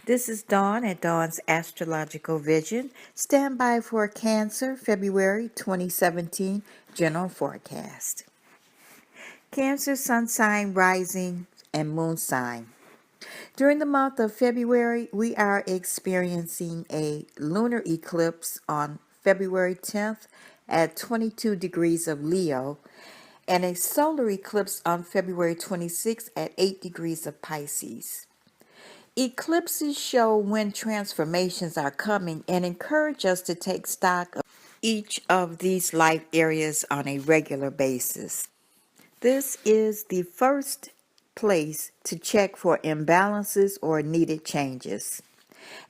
This is Dawn at Dawn's Astrological Vision. Stand by for Cancer, February 2017 General Forecast. Cancer, Sun sign, rising, and Moon sign. During the month of February, we are experiencing a lunar eclipse on February 10th at 22 degrees of Leo and a solar eclipse on February 26th at 8 degrees of Pisces. Eclipses show when transformations are coming and encourage us to take stock of each of these life areas on a regular basis. This is the first place to check for imbalances or needed changes.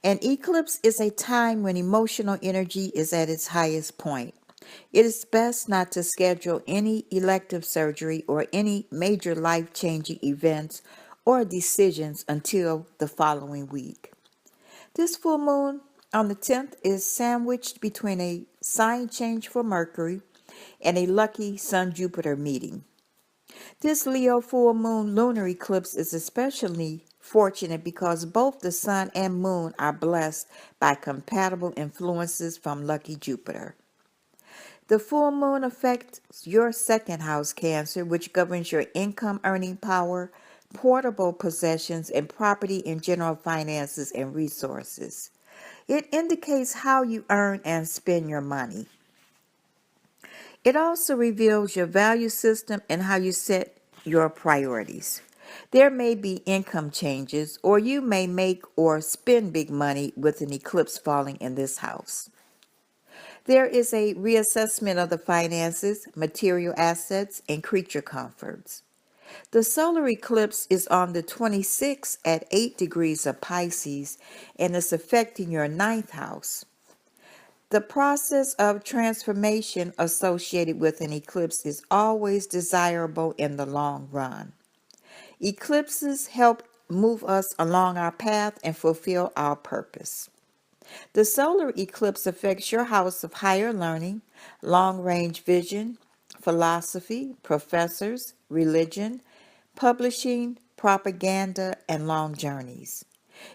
An eclipse is a time when emotional energy is at its highest point. It is best not to schedule any elective surgery or any major life-changing events or decisions until the following week. This full moon on the 10th is sandwiched between a sign change for Mercury and a lucky Sun-Jupiter meeting. This Leo full moon lunar eclipse is especially fortunate because both the sun and moon are blessed by compatible influences from lucky Jupiter. The full moon affects your second house, Cancer, which governs your income earning power, portable possessions, and property and general finances and resources. It indicates how you earn and spend your money. It also reveals your value system and how you set your priorities. There may be income changes, or you may make or spend big money with an eclipse falling in this house. There is a reassessment of the finances, material assets, and creature comforts. The solar eclipse is on the 26th at 8 degrees of Pisces and is affecting your ninth house. The process of transformation associated with an eclipse is always desirable in the long run. Eclipses help move us along our path and fulfill our purpose. The solar eclipse affects your house of higher learning, long-range vision, philosophy, professors, religion, publishing, propaganda, and long journeys.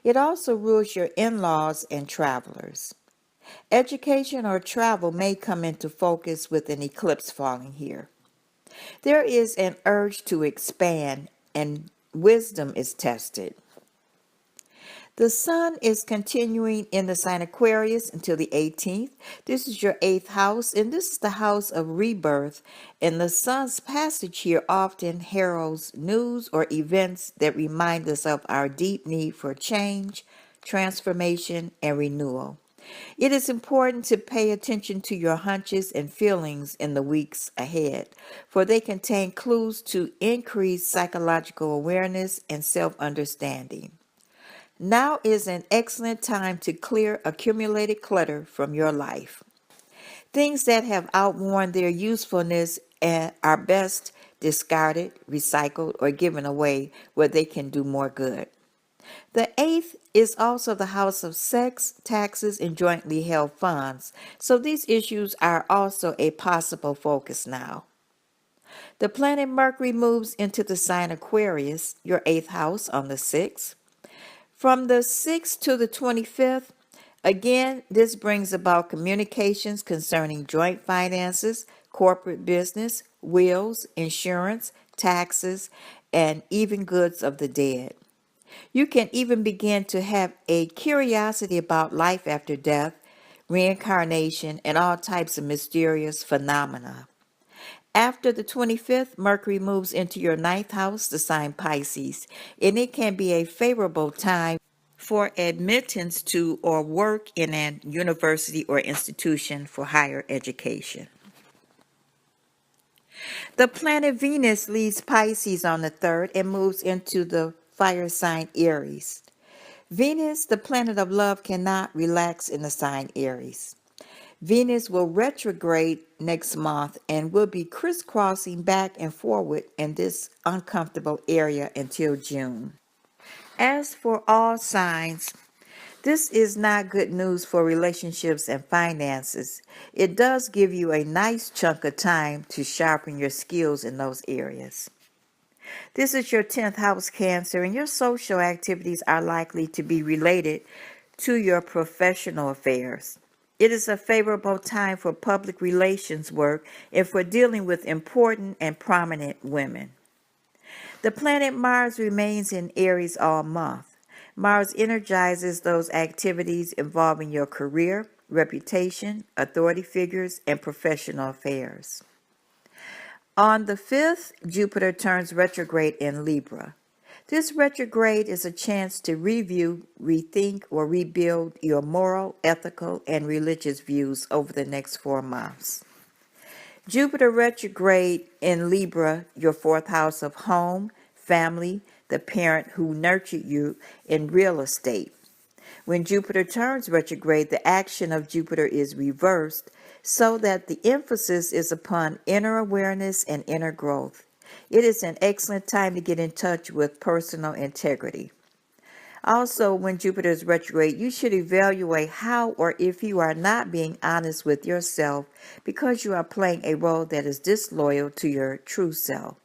It also rules your in-laws and travelers. Education or travel may come into focus with an eclipse falling here. There is an urge to expand, and wisdom is tested. The sun is continuing in the sign Aquarius until the 18th. This is your 8th house, and this is the house of rebirth. And the sun's passage here often heralds news or events that remind us of our deep need for change, transformation, and renewal. It is important to pay attention to your hunches and feelings in the weeks ahead, for they contain clues to increase psychological awareness and self-understanding. Now is an excellent time to clear accumulated clutter from your life. Things that have outworn their usefulness are best discarded, recycled, or given away where they can do more good. The 8th is also the house of sex, taxes, and jointly held funds, so these issues are also a possible focus now. The planet Mercury moves into the sign Aquarius, your 8th house, on the 6th. From the 6th to the 25th, again, this brings about communications concerning joint finances, corporate business, wills, insurance, taxes, and even goods of the dead. You can even begin to have a curiosity about life after death, reincarnation, and all types of mysterious phenomena. After the 25th, Mercury moves into your ninth house, the sign Pisces, and it can be a favorable time for admittance to or work in a university or institution for higher education. The planet Venus leaves Pisces on the 3rd and moves into the fire sign Aries. Venus, the planet of love, cannot relax in the sign Aries. Venus will retrograde next month and will be crisscrossing back and forward in this uncomfortable area until June. As for all signs, this is not good news for relationships and finances. It does give you a nice chunk of time to sharpen your skills in those areas. This is your 10th house, Cancer, and your social activities are likely to be related to your professional affairs. It is a favorable time for public relations work and for dealing with important and prominent women. The planet Mars remains in Aries all month. Mars energizes those activities involving your career, reputation, authority figures, and professional affairs. On the 5th, Jupiter turns retrograde in Libra. This retrograde is a chance to review, rethink, or rebuild your moral, ethical, and religious views over the next 4 months. Jupiter retrograde in Libra, your 4th house of home, family, the parent who nurtured you, in real estate. When Jupiter turns retrograde, the action of Jupiter is reversed so that the emphasis is upon inner awareness and inner growth. It is an excellent time to get in touch with personal integrity. Also, when Jupiter is retrograde, you should evaluate how or if you are not being honest with yourself because you are playing a role that is disloyal to your true self.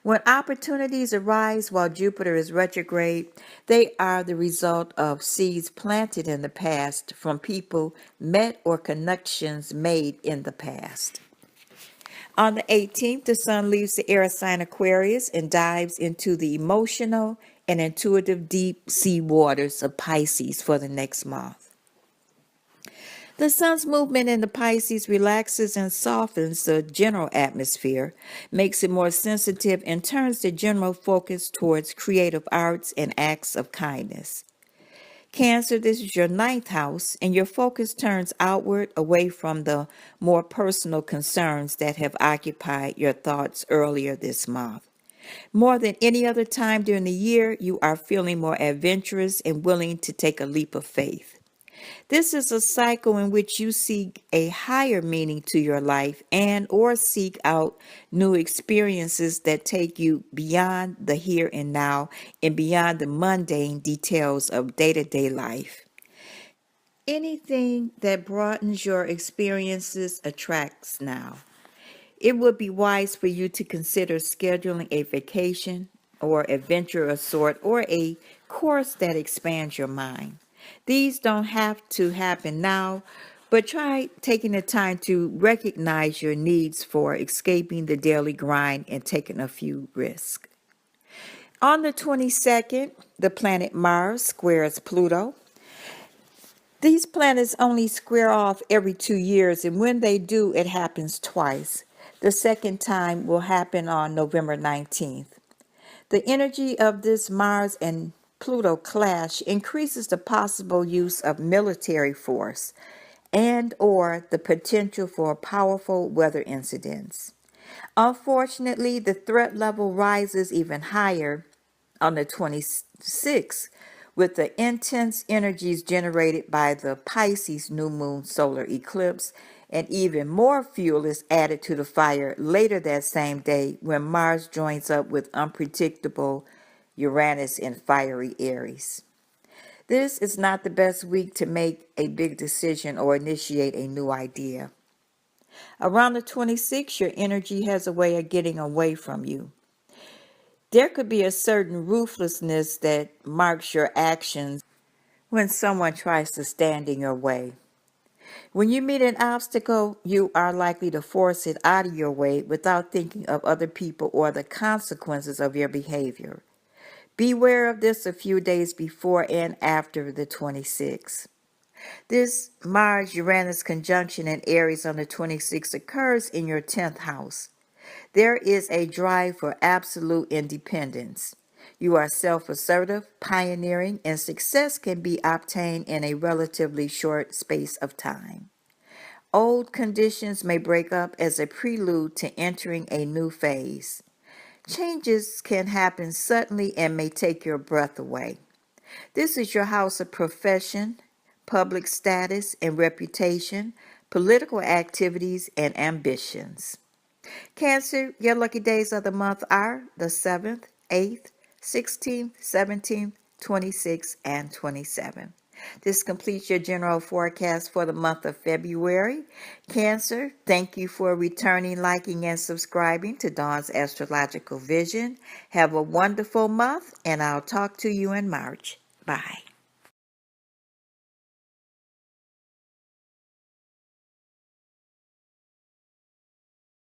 When opportunities arise while Jupiter is retrograde, they are the result of seeds planted in the past from people met or connections made in the past. On the 18th, the Sun leaves the air sign Aquarius and dives into the emotional and intuitive deep sea waters of Pisces for the next month. The Sun's movement into Pisces relaxes and softens the general atmosphere, makes it more sensitive, and turns the general focus towards creative arts and acts of kindness. Cancer, this is your 9th house, and your focus turns outward away from the more personal concerns that have occupied your thoughts earlier this month. More than any other time during the year, you are feeling more adventurous and willing to take a leap of faith. This is a cycle in which you seek a higher meaning to your life and or seek out new experiences that take you beyond the here and now and beyond the mundane details of day-to-day life. Anything that broadens your experiences attracts now. It would be wise for you to consider scheduling a vacation or adventure of sort or a course that expands your mind. These don't have to happen now, but try taking the time to recognize your needs for escaping the daily grind and taking a few risks. On the 22nd, the planet Mars squares Pluto. These planets only square off every 2 years, and when they do, it happens twice. The second time will happen on November 19th. The energy of this Mars and Pluto clash increases the possible use of military force and or the potential for powerful weather incidents. Unfortunately, the threat level rises even higher on the 26th with the intense energies generated by the Pisces new moon solar eclipse, and even more fuel is added to the fire later that same day when Mars joins up with unpredictable Uranus in fiery Aries. This is not the best week to make a big decision or initiate a new idea. Around the 26th, your energy has a way of getting away from you. There could be a certain ruthlessness that marks your actions when someone tries to stand in your way. When you meet an obstacle, you are likely to force it out of your way without thinking of other people or the consequences of your behavior. Beware of this a few days before and after the 26th. This Mars-Uranus conjunction in Aries on the 26th occurs in your 10th house. There is a drive for absolute independence. You are self-assertive, pioneering, and success can be obtained in a relatively short space of time. Old conditions may break up as a prelude to entering a new phase. Changes can happen suddenly and may take your breath away. This is your house of profession, public status and reputation, political activities, and ambitions. Cancer, your lucky days of the month are the 7th, 8th, 16th, 17th, 26th, and 27th. This completes your general forecast for the month of February. Cancer, thank you for returning, liking, and subscribing to Dawn's Astrological Vision. Have a wonderful month, and I'll talk to you in March. Bye.